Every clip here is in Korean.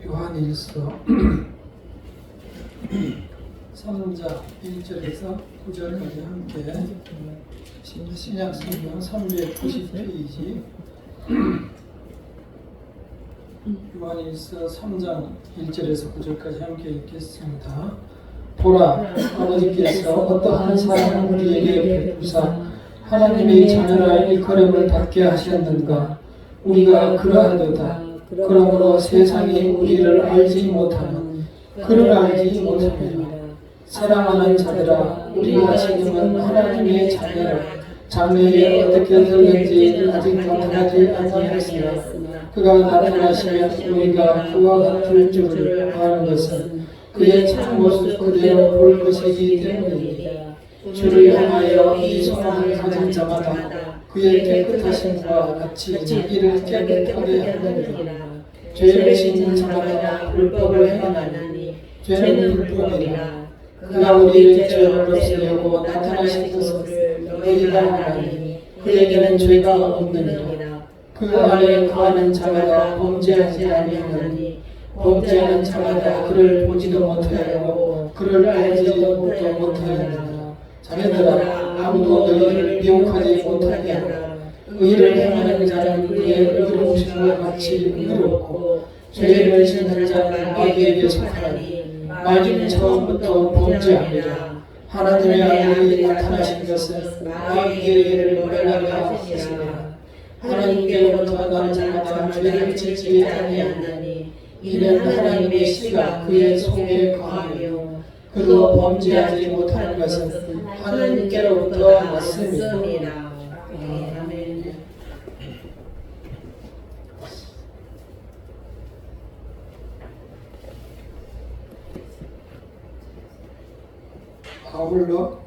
요한일서 3장 1절에서 9절까지 함께 신약성경 390페이지 요한일서 3장 1절에서 9절까지 함께 읽겠습니다. 보라, 아버지께서 어떠한 사랑을 우리에게 베푸사 하나님의 자녀라 일컬음을 받게 하셨는가. 우리가 그러하도다. 그러므로 세상이 우리를 알지 못하는 그를 알지 못하느니라. 사랑하는 자들아, 우리가 지금은 하나님의 자녀라. 장래에 어떻게 될는지 아직 나타나지 아니하였으나 그가 나타나시면 우리가 그와 같을 줄을 아는 것은 그의 참모습 그대로 볼 것이기 때문이다. 주를 향하여 이 소망을 가진 자마다 그의 깨끗하심과 같이 자기를 깨끗하게 하느니라. 죄를 짓는 자마다 불법을 행하나니 죄는 불법이라. 그가 우리의 죄를 없애려고 나타나신 것을 너희가 아나니 그에게는 죄가 없느니라. 그 안에 거하는 자마다 범죄하지 아니하나니 범죄하는 자마다 그를 보지도 못하였고 그를 알지도 못하였느니라. 자녀들아, 아무도 너희를 미혹하지 못하게 하라. 의를 행하는 자는 그의 의로우심과 같이 의롭고 죄를 짓는 자는 마귀에게 속하니 마귀는 처음부터 범죄합니다. 하나님의 아들이 나타나신 것은 마귀에게를 멸하게 하시니라. 하나님께로부터 난 자마다 죄를 짓지 아니하나니 이는 하나님의 씨가 그의 속에 거하며 그도 범죄하지 못하는 것은 하나님께로부터 왔습니다. 아멘. 아울러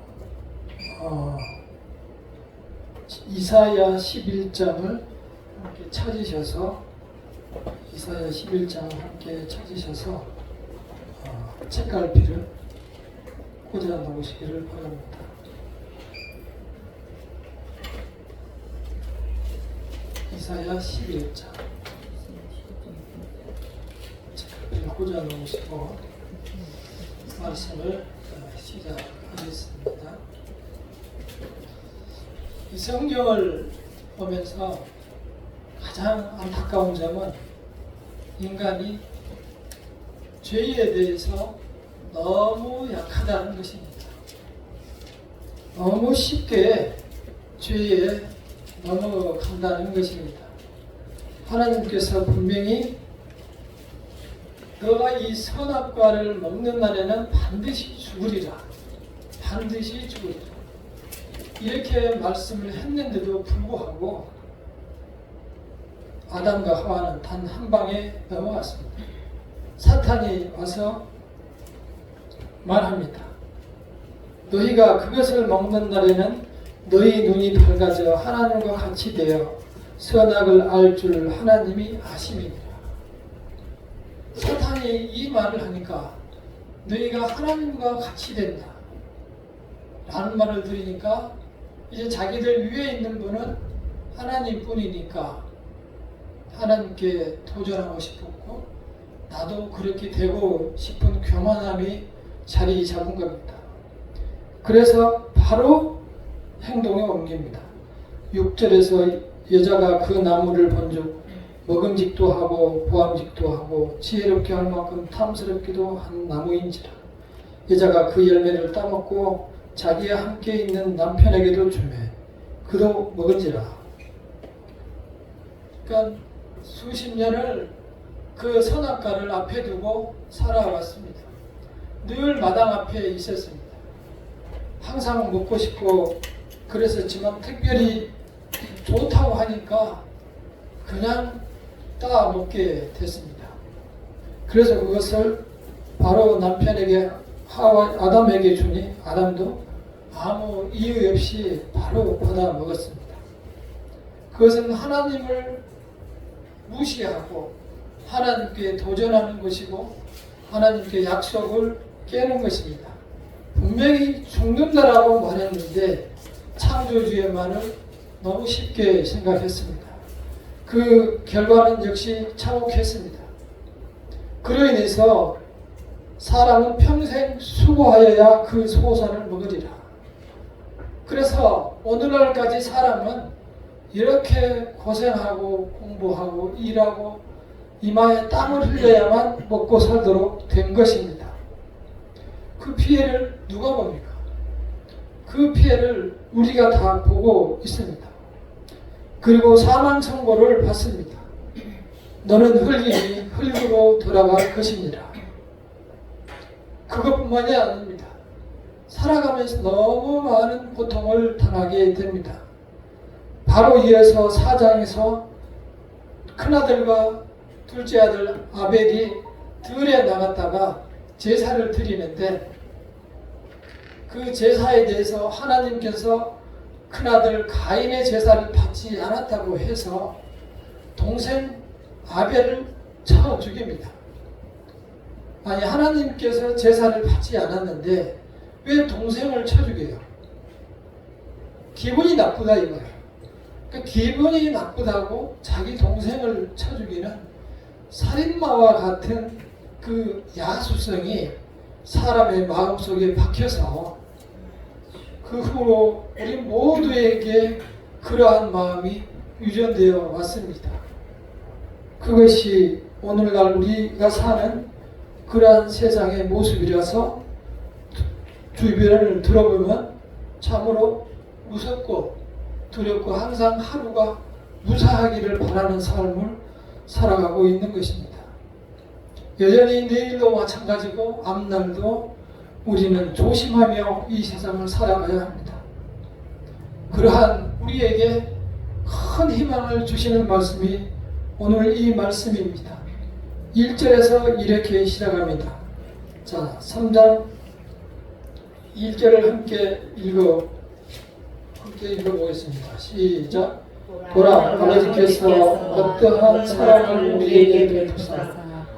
이사야 11장을 함께 찾으셔서 이사야 11장을 함께 찾으셔서 책갈피를 꽂아 놓으시기를 바랍니다. 이사야 11장 책갈피를 꽂아 놓으시고 말씀을 시작하겠습니다. 이 성경을 보면서 가장 안타까운 점은 인간이 죄에 대해서 너무 약하다는 것입니다. 너무 쉽게 죄에 넘어간다는 것입니다. 하나님께서 분명히 너가 이 선악과를 먹는 날에는 반드시 죽으리라. 반드시 죽으리라. 이렇게 말씀을 했는데도 불구하고 아담과 하와는 단 한 방에 넘어갔습니다. 사탄이 와서 말합니다. 너희가 그것을 먹는 날에는 너희 눈이 밝아져 하나님과 같이 되어 선악을 알 줄 하나님이 아심이니라. 사탄이 이 말을 하니까 너희가 하나님과 같이 된다 라는 말을 들으니까 이제 자기들 위에 있는 분은 하나님뿐이니까 하나님께 도전하고 싶었고 나도 그렇게 되고 싶은 교만함이 자리 잡은 겁니다. 그래서 바로 행동에 옮깁니다. 6절에서 여자가 그 나무를 본즉 먹음직도 하고 보암직도 하고 지혜롭게 할 만큼 탐스럽기도 한 나무인지라. 여자가 그 열매를 따먹고 자기와 함께 있는 남편에게도 주매 그도 먹은지라. 그러니까 수십 년을 그 선악과를 앞에 두고 살아왔습니다. 늘 마당 앞에 있었습니다. 항상 먹고 싶고 그랬었지만 특별히 좋다고 하니까 그냥 따 먹게 됐습니다. 그래서 그것을 바로 남편에게 아담에게 주니 아담도 아무 이유 없이 바로 받아 먹었습니다. 그것은 하나님을 무시하고 하나님께 도전하는 것이고 하나님께 약속을 깨는 것입니다. 분명히 죽는다라고 말했는데 창조주의만을 너무 쉽게 생각했습니다. 그 결과는 역시 참혹했습니다. 그로 인해서 사람은 평생 수고하여야 그 소산을 먹으리라. 그래서 오늘날까지 사람은 이렇게 고생하고 공부하고 일하고 이마에 땀을 흘려야만 먹고 살도록 된 것입니다. 그 피해를 누가 봅니까? 그 피해를 우리가 다 보고 있습니다. 그리고 사망 선고를 받습니다. 너는 흙이니 흙으로 돌아갈 것입니다. 그것뿐만이 아닙니다. 살아가면서 너무 많은 고통을 당하게 됩니다. 바로 이어서 4장에서 큰아들과 둘째 아들 아벨이 들에 나갔다가 제사를 드리는데 그 제사에 대해서 하나님께서 큰아들 가인의 제사를 받지 않았다고 해서 동생 아벨을 쳐 죽입니다. 아니, 하나님께서 제사를 받지 않았는데 왜 동생을 쳐 죽여요? 기분이 나쁘다 이거예요. 그러니까 기분이 나쁘다고 자기 동생을 쳐 죽이는 살인마와 같은 그 야수성이 사람의 마음속에 박혀서 그 후로 우리 모두에게 그러한 마음이 유전되어 왔습니다. 그것이 오늘날 우리가 사는 그러한 세상의 모습이라서 주변을 들어보면 참으로 무섭고 두렵고 항상 하루가 무사하기를 바라는 삶을 살아가고 있는 것입니다. 여전히 내일도 마찬가지고 앞날도 우리는 조심하며 이 세상을 살아가야 합니다. 그러한 우리에게 큰 희망을 주시는 말씀이 오늘 이 말씀입니다. 1절에서 이렇게 시작합니다. 자, 3장 1절을 함께 읽어보겠습니다. 시작. 보라, 아버지께서 어떠한 사랑을 우리에게 베푸사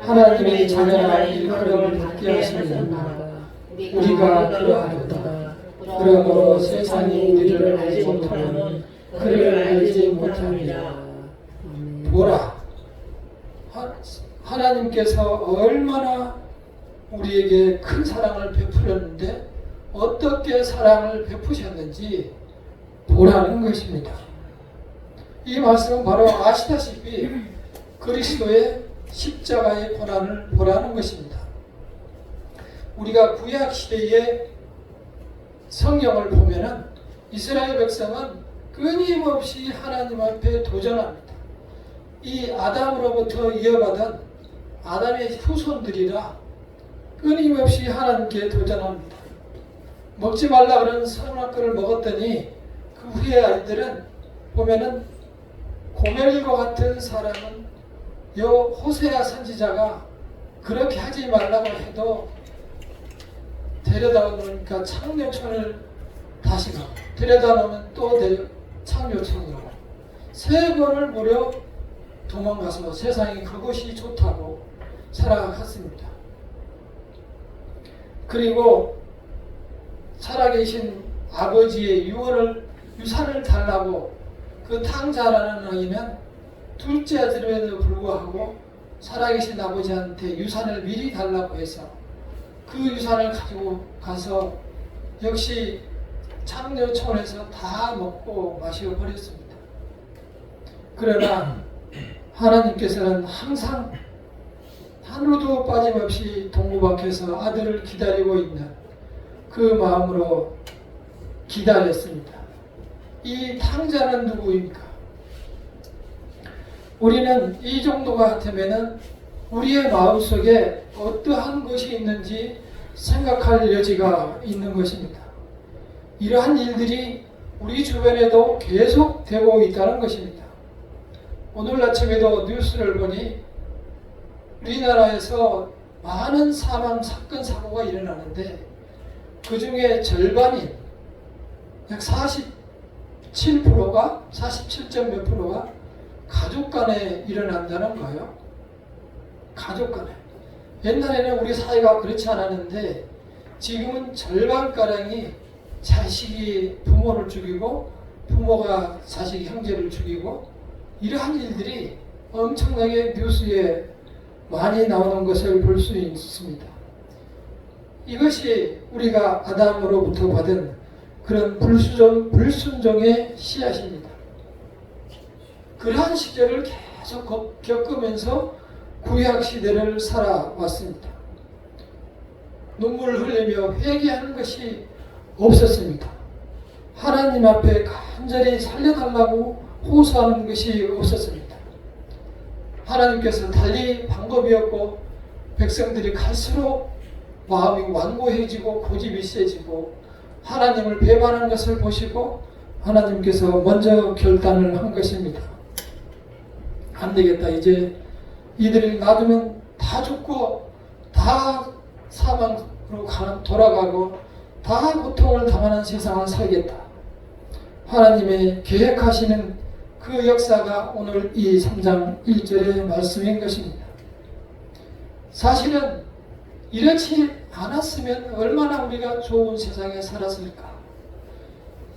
하나님의 자녀라 일컬음을 받게 하시느냐. 우리가 그러하도다. 그러므로 세상이 우리를 알지 못하면 그를 알지 못합니다. 보라, 하나님께서 얼마나 우리에게 큰 사랑을 베풀었는데 어떻게 사랑을 베푸셨는지 보라는 것입니다. 이 말씀은 바로 아시다시피 그리스도의 십자가의 고난을 보라는 것입니다. 우리가 구약 시대의 성경을 보면은 이스라엘 백성은 끊임없이 하나님 앞에 도전합니다. 이 아담으로부터 이어받은 아담의 후손들이라 끊임없이 하나님께 도전합니다. 먹지 말라 그런 선악과를 먹었더니 그 후에 아이들은 보면은 고멜과 같은 사람은 요 호세아 선지자가 그렇게 하지 말라고 해도 데려다 놓으니까 창녀촌을 다시 가고 데려다 놓으면 또 창녀촌으로 세 번을 무려 도망가서 세상이 그것이 좋다고 살아갔습니다. 그리고 살아계신 아버지의 유산을 달라고 그 탕자라는 아이는 둘째 아들에도 불구하고 살아계신 아버지한테 유산을 미리 달라고 해서 그 유산을 가지고 가서 역시 창녀촌에서 다 먹고 마시고 버렸습니다. 그러나 하나님께서는 항상 하루도 빠짐없이 동무 밖에서 아들을 기다리고 있는 그 마음으로 기다렸습니다. 이 탕자는 누구입니까? 우리는 이 정도가 되면은 우리의 마음속에 어떠한 것이 있는지 생각할 여지가 있는 것입니다. 이러한 일들이 우리 주변에도 계속 되고 있다는 것입니다. 오늘 아침에도 뉴스를 보니 우리나라에서 많은 사망 사건 사고가 일어나는데 그 중에 절반인 약 47%가 47점 몇 프로가 가족 간에 일어난다는 거예요. 가족 간에. 옛날에는 우리 사회가 그렇지 않았는데 지금은 절반가량이 자식이 부모를 죽이고 부모가 자식이 형제를 죽이고 이러한 일들이 엄청나게 뉴스에 많이 나오는 것을 볼 수 있습니다. 이것이 우리가 아담으로부터 받은 그런 불순종의 씨앗입니다. 그러한 시절을 계속 겪으면서 구약 시대를 살아왔습니다. 눈물을 흘리며 회개하는 것이 없었습니다. 하나님 앞에 간절히 살려달라고 호소하는 것이 없었습니다. 하나님께서 달리 방법이 없고 백성들이 갈수록 마음이 완고해지고 고집이 세지고 하나님을 배반하는 것을 보시고 하나님께서 먼저 결단을 한 것입니다. 안 되겠다. 이제 이들을 놔두면 다 죽고 다 사망으로 돌아가고 다 고통을 당하는 세상을 살겠다. 하나님의 계획하시는 그 역사가 오늘 이 3장 1절의 말씀인 것입니다. 사실은 이렇지 않았으면 얼마나 우리가 좋은 세상에 살았을까.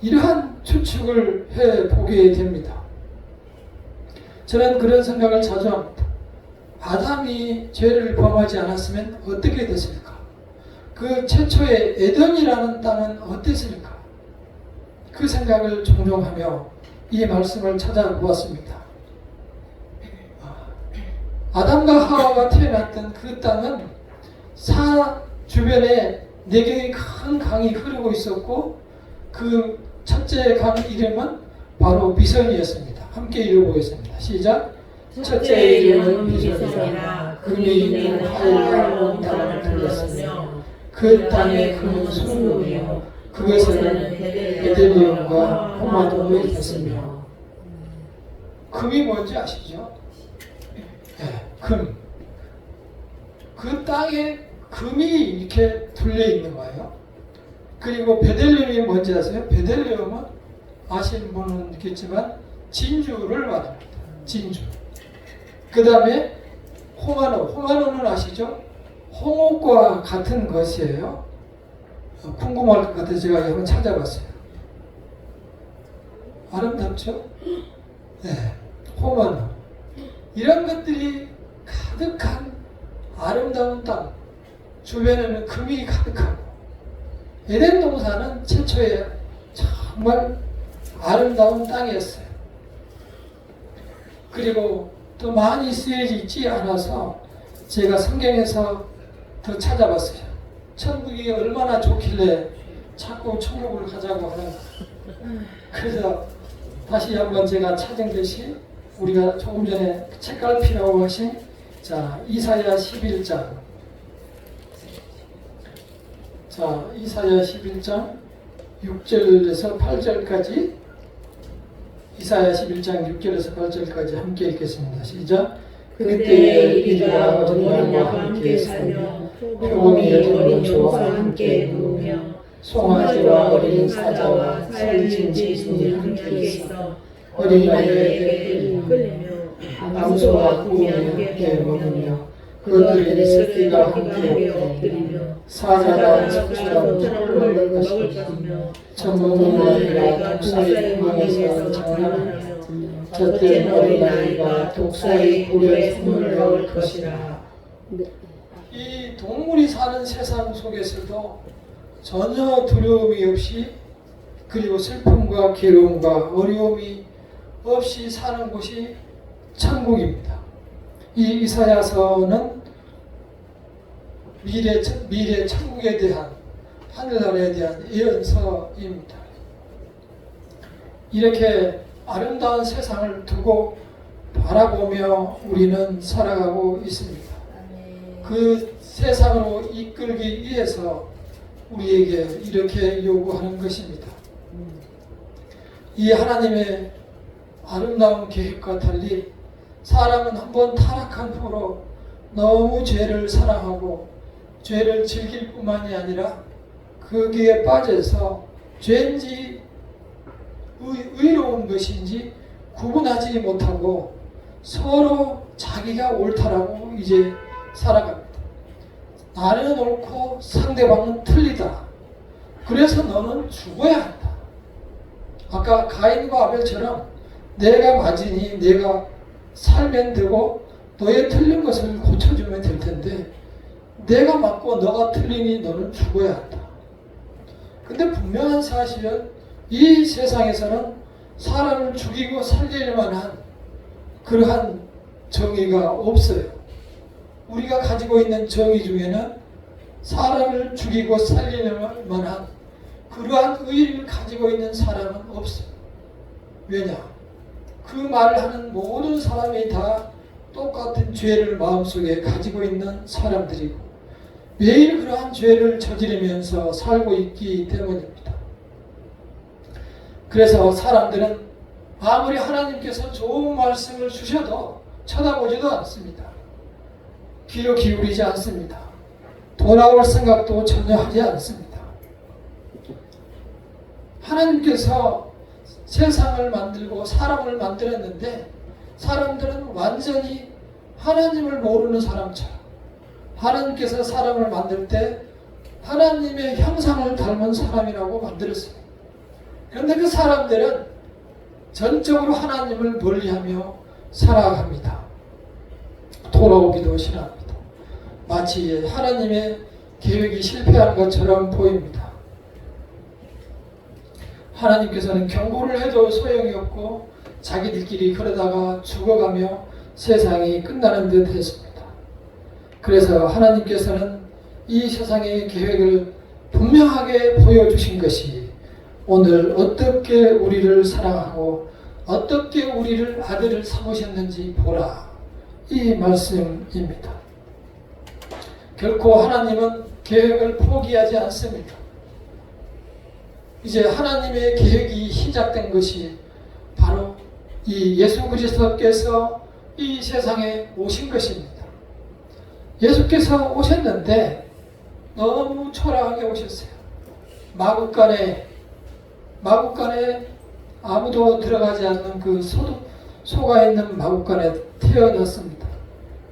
이러한 추측을 해보게 됩니다. 저는 그런 생각을 자주 합니다. 아담이 죄를 범하지 않았으면 어떻게 됐을까? 그 최초의 에덴이라는 땅은 어땠을까? 그 생각을 종종 하며 이 말씀을 찾아보았습니다. 아담과 하와가 태어났던 그 땅은 주변에 4개의 큰 강이 흐르고 있었고 그 첫째 강 이름은 바로 비선이었습니다. 함께 읽어보겠습니다. 시작. 첫째의 이름은 비선이라 금이 있는 하얀 땅을 들렸으며 그 땅의 금은 순금이요 그것에는 베델리움과 호마돔이 있었으며. 금이 뭔지 아시죠? 네, 금. 그 땅에 금이 이렇게 둘려 있는 거예요. 그리고 베델리움이 뭔지 아세요? 베델리움은 아시는 분은 있겠지만 진주를 말합니다. 진주. 그 다음에 홍하노. 홍하노는 아시죠? 홍옥과 같은 것이에요. 궁금할 것 같아서 제가 한번 찾아봤어요. 아름답죠? 네. 홍하노. 이런 것들이 가득한 아름다운 땅. 주변에는 금이 가득하고 에덴 동산은 최초에 정말 아름다운 땅이었어요. 그리고 또 많이 쓰여져 있지 않아서 제가 성경에서 더 찾아봤어요. 천국이 얼마나 좋길래 자꾸 천국을 가자고 하는가. 그래서 다시 한번 제가 찾은 것이 우리가 조금 전에 책갈피라고 하신 이사야 11장. 이사야 11장 6절에서 8절까지 이사야 11장 6절에서 8절까지 함께 읽겠습니다. 시작. 그때에 이리가 어린 양과 함께 살며 표범이 어린 조와 함께 누우며 송아지와 어린 사자와 살진 짐승이 함께 있어 어린 양에게 끌리며 암소와 꿀이 함께 먹으며 그들의 새끼가 함께 엎드리며 사자가 적처럼 꿀을 먹을 것이며 전문가가 독사의 구멍에서 장난하며 젖된 어린아이가 독사의 꿀에 손을 넣을 것이라. 이 동물이 사는 세상 속에서도 전혀 두려움이 없이 그리고 슬픔과 괴로움과 어려움이 없이 사는 곳이 천국입니다. 이 이사야서는 미래 천국에 대한 하늘나라에 대한 예언서입니다. 이렇게 아름다운 세상을 두고 바라보며 우리는 살아가고 있습니다. 그 세상으로 이끌기 위해서 우리에게 이렇게 요구하는 것입니다. 이 하나님의 아름다운 계획과 달리 사람은 한번 타락한 후로 너무 죄를 사랑하고 죄를 즐길 뿐만이 아니라 거기에 빠져서 죄인지 의로운 것인지 구분하지 못하고 서로 자기가 옳다라고 이제 살아갑니다. 나는 옳고 상대방은 틀리다. 그래서 너는 죽어야 한다. 아까 가인과 아벨처럼 내가 맞으니 내가 살면 되고 너의 틀린 것을 고쳐주면 될 텐데 내가 맞고 너가 틀리니 너는 죽어야 한다. 근데 분명한 사실은 이 세상에서는 사람을 죽이고 살릴 만한 그러한 정의가 없어요. 우리가 가지고 있는 정의 중에는 사람을 죽이고 살릴 만한 그러한 의의를 가지고 있는 사람은 없어요. 왜냐? 그 말을 하는 모든 사람이 다 똑같은 죄를 마음속에 가지고 있는 사람들이고 매일 그러한 죄를 저지르면서 살고 있기 때문입니다. 그래서 사람들은 아무리 하나님께서 좋은 말씀을 주셔도 쳐다보지도 않습니다. 귀로 기울이지 않습니다. 돌아올 생각도 전혀 하지 않습니다. 하나님께서 세상을 만들고 사람을 만들었는데 사람들은 완전히 하나님을 모르는 사람처럼 하나님께서 사람을 만들 때 하나님의 형상을 닮은 사람이라고 만들었어요. 그런데 그 사람들은 전적으로 하나님을 멀리하며 살아갑니다. 돌아오기도 싫어합니다. 마치 하나님의 계획이 실패한 것처럼 보입니다. 하나님께서는 경고를 해도 소용이 없고 자기들끼리 그러다가 죽어가며 세상이 끝나는 듯 했습니다. 그래서 하나님께서는 이 세상의 계획을 분명하게 보여주신 것이 오늘 어떻게 우리를 사랑하고 어떻게 우리를 아들을 삼으셨는지 보라, 이 말씀입니다. 결코 하나님은 계획을 포기하지 않습니다. 이제 하나님의 계획이 시작된 것이 바로 이 예수 그리스도께서 이 세상에 오신 것입니다. 예수께서 오셨는데 너무 초라하게 오셨어요. 마구간에 아무도 들어가지 않는 그 소가 있는 마구간에 태어났습니다.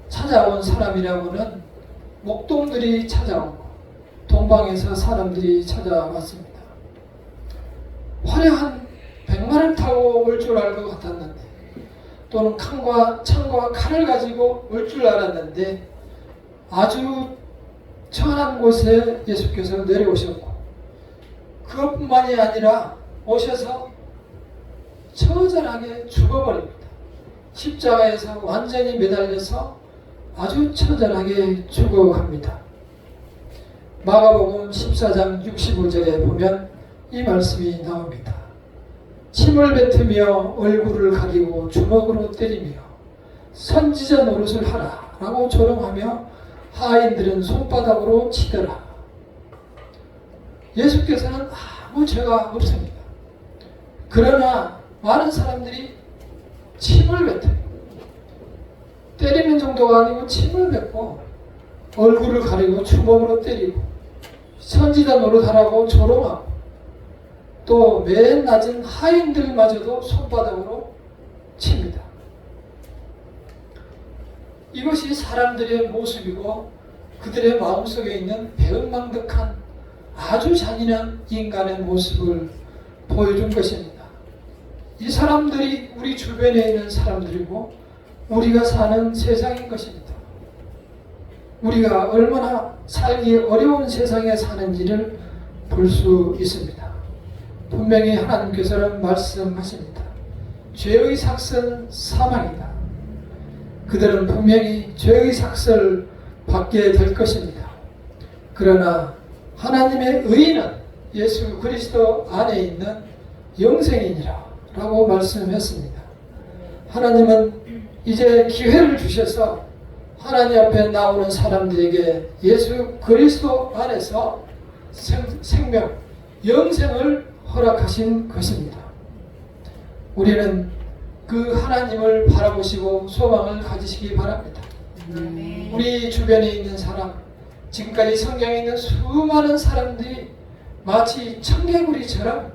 찾아온 사람이라고는 목동들이 찾아오고 동방에서 사람들이 찾아왔습니다. 화려한 백마를 타고 올 줄 알 것 같았는데 또는 창과 칼을 가지고 올 줄 알았는데 아주 천한 곳에 예수께서 내려오셨고 그것뿐만이 아니라 오셔서 처절하게 죽어버립니다. 십자가에서 완전히 매달려서 아주 처절하게 죽어갑니다. 마가복음 14장 65절에 보면 이 말씀이 나옵니다. 침을 뱉으며 얼굴을 가리고 주먹으로 때리며 선지자 노릇을 하라 라고 조롱하며 하인들은 손바닥으로 치더라. 예수께서는 아무 죄가 없습니다. 그러나 많은 사람들이 침을 뱉어요. 때리는 정도가 아니고 침을 뱉고 얼굴을 가리고 주먹으로 때리고 선지자 노릇하라고 조롱하고 또 맨 낮은 하인들마저도 손바닥으로 칩니다. 이것이 사람들의 모습이고 그들의 마음속에 있는 배은망덕한 아주 잔인한 인간의 모습을 보여준 것입니다. 이 사람들이 우리 주변에 있는 사람들이고 우리가 사는 세상인 것입니다. 우리가 얼마나 살기 어려운 세상에 사는지를 볼 수 있습니다. 분명히 하나님께서는 말씀하십니다. 죄의 삭은 사망이다. 그들은 분명히 죄의 삭을 받게 될 것입니다. 그러나 하나님의 의인은 예수 그리스도 안에 있는 영생이니라 라고 말씀했습니다. 하나님은 이제 기회를 주셔서 하나님 앞에 나오는 사람들에게 예수 그리스도 안에서 생명, 영생을 허락하신 것입니다. 우리는 그 하나님을 바라보시고 소망을 가지시기 바랍니다. 우리 주변에 있는 사람, 지금까지 성경에 있는 수많은 사람들이 마치 청개구리처럼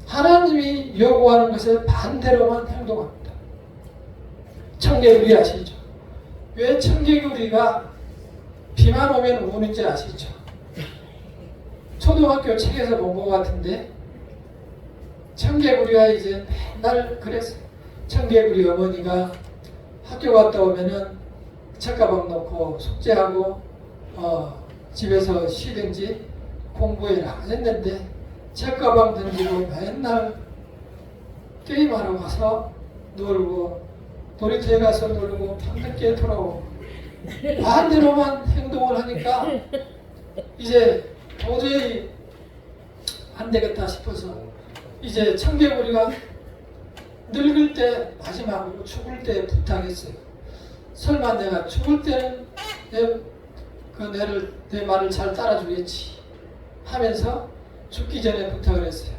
하나님이 요구하는 것에 반대로만 행동합니다. 청개구리 아시죠? 왜 청개구리가 비만 오면 우는지 아시죠? 초등학교 책에서 본 것 같은데 청개구리가 이제 맨날 그랬어요. 청개구리 어머니가 학교 갔다 오면은 책가방 놓고 숙제하고 집에서 쉬든지 공부해라 했는데 책가방 던지고 맨날 게임하러 가서 놀고 놀이터에 가서 놀고 밤늦게 돌아오고 반대로만 행동을 하니까 이제 도저히 안 되겠다 싶어서 이제 청개구리가 늙을 때 마지막으로 죽을 때 부탁했어요. 설마 내가 죽을 때는 내 말을 잘 따라주겠지 하면서 죽기 전에 부탁을 했어요.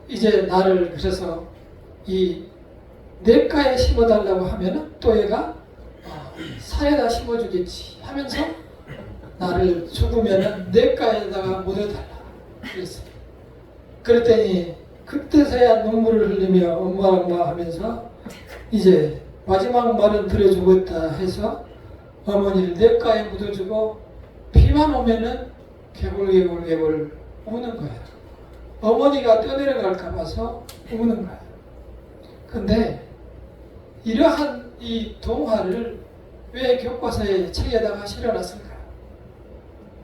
이제 나를 그래서 이 냇가에 심어달라고 하면은 또 얘가 산에다 심어주겠지 하면서 나를 죽으면은 냇가에다가 묻어달라 그랬어요. 그랬더니 그때서야 눈물을 흘리며 엄마 하면서 이제 마지막 말은 들어주겠다 해서 어머니를 냇가에 묻어주고 비만 오면은 개굴 우는 거야. 어머니가 떠내려갈까 봐서 우는 거야. 근데 이러한 이 동화를 왜 교과서에 책에다가 실어놨을까?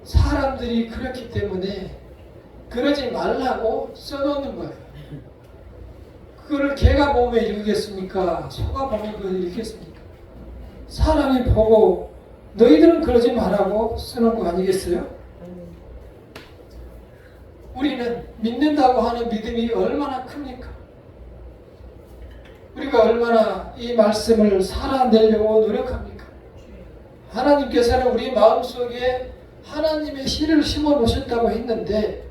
사람들이 그렇기 때문에 그러지 말라고 써놓는 거예요. 그거를 개가 보면 읽겠습니까? 소가 보면 그걸 읽겠습니까? 사람이 보고 너희들은 그러지 말라고 써놓은 거 아니겠어요? 우리는 믿는다고 하는 믿음이 얼마나 큽니까? 우리가 얼마나 이 말씀을 살아내려고 노력합니까? 하나님께서는 우리 마음속에 하나님의 씨를 심어 놓으셨다고 했는데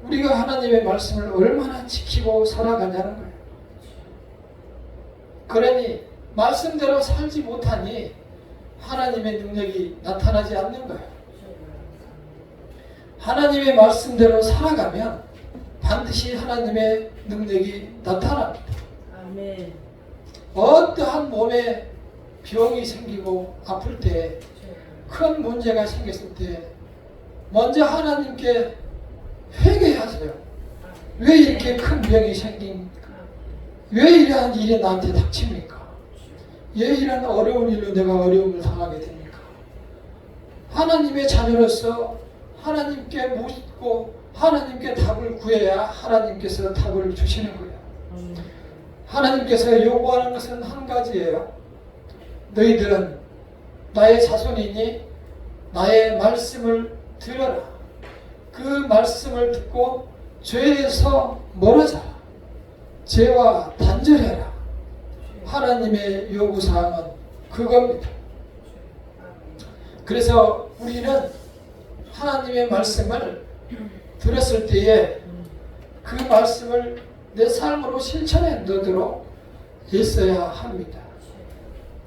우리가 하나님의 말씀을 얼마나 지키고 살아가냐는 거예요. 그러니 말씀대로 살지 못하니 하나님의 능력이 나타나지 않는 거예요. 하나님의 말씀대로 살아가면 반드시 하나님의 능력이 나타납니다. 아멘. 어떠한 몸에 병이 생기고 아플 때, 큰 문제가 생겼을 때 먼저 하나님께 회개하세요. 왜 이렇게 큰 병이 생깁니까? 왜 이러한 일이 나한테 닥칩니까? 왜 이런 어려운 일로 내가 어려움을 당하게 됩니까? 하나님의 자녀로서 하나님께 묻고 하나님께 답을 구해야 하나님께서 답을 주시는 거예요. 하나님께서 요구하는 것은 한 가지예요. 너희들은 나의 자손이니 나의 말씀을 들어라. 그 말씀을 듣고 죄에서 멀어져라. 죄와 단절해라. 하나님의 요구사항은 그겁니다. 그래서 우리는 하나님의 말씀을 들었을 때에 그 말씀을 내 삶으로 실천해 넣도록 애써야 합니다.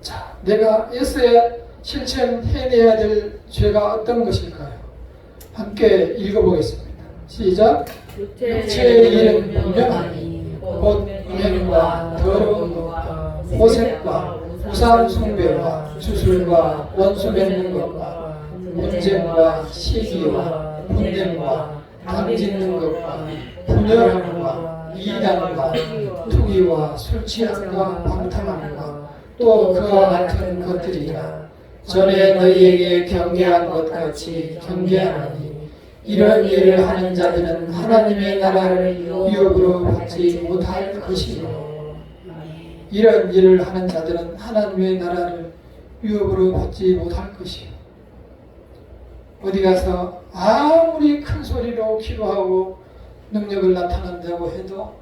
자, 내가 애써야 실천해내야 될 죄가 어떤 것일까요? 함께 읽어보겠습니다. 시작. 육체의 일은 분명하니 곧 음행과 더러운 것과 호색과 우상 숭배와 주술과 원수 맺는 것과 분쟁과 시기와 분냄과 당짓는 것과 분열함과 이단과 투기와 술 취함과 방탕함과 또 그와 같은 것들이라. 전에 너희에게 경계한 것 같이 경계하나니 이런 일을 하는 자들은 하나님의 나라를 유업으로 받지 못할 것이요. 이런 일을 하는 자들은 하나님의 나라를 유업으로 받지 못할 것이요. 어디 가서 아무리 큰 소리로 기도하고 능력을 나타낸다고 해도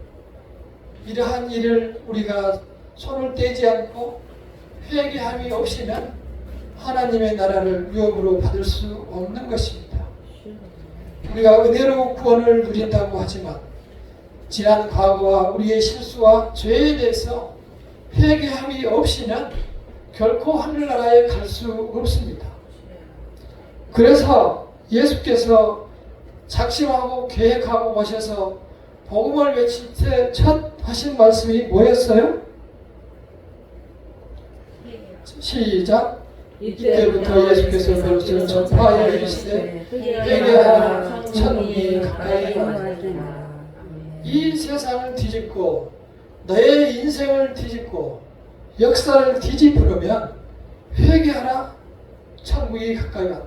이러한 일을 우리가 손을 떼지 않고 회개함이 없이는 하나님의 나라를 유업으로 받을 수 없는 것입니다. 우리가 은혜로 구원을 누린다고 하지만 지난 과거와 우리의 실수와 죄에 대해서 회개함이 없이는 결코 하늘나라에 갈 수 없습니다. 그래서 예수께서 작심하고 계획하고 오셔서 복음을 외칠 때 첫 하신 말씀이 뭐였어요? 시작. 이때부터 예수께서 별을 전파하여 이르시되 회개하라 천국이 가까이 왔느니라. 이 세상을 뒤집고 너의 인생을 뒤집고 역사를 뒤집으려면 회개하라, 천국이 가까이 왔다.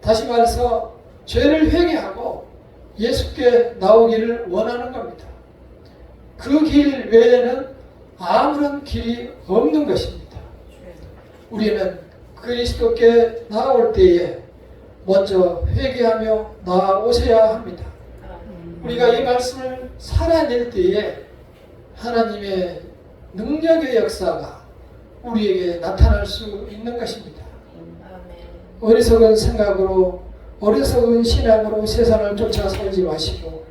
다시 말해서 죄를 회개하고 예수께 나오기를 원하는 겁니다. 그 길 외에는 아무런 길이 없는 것입니다. 우리는 그리스도께 나올 때에 먼저 회개하며 나아오셔야 합니다. 우리가 이 말씀을 살아낼 때에 하나님의 능력의 역사가 우리에게 나타날 수 있는 것입니다. 어리석은 생각으로, 어리석은 신앙으로 세상을 쫓아 살지 마시고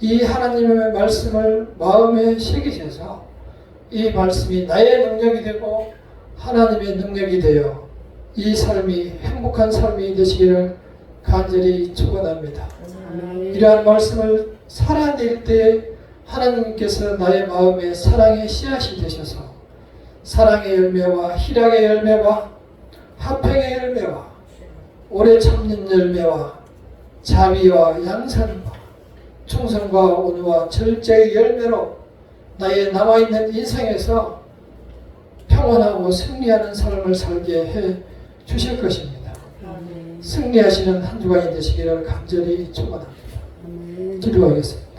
이 하나님의 말씀을 마음에 새기셔서 이 말씀이 나의 능력이 되고 하나님의 능력이 되어 이 삶이 행복한 삶이 되시기를 간절히 축원합니다. 이러한 말씀을 살아낼 때 하나님께서 나의 마음에 사랑의 씨앗이 되셔서 사랑의 열매와 희락의 열매와 화평의 열매와 오래 참는 열매와 자비와 양선과 충성과 온유와 절제의 열매로 나의 남아있는 인생에서 평온하고 승리하는 삶을 살게 해 주실 것입니다. 승리하시는 한 주간이 되시기를 간절히 축원합니다. 기도하겠습니다.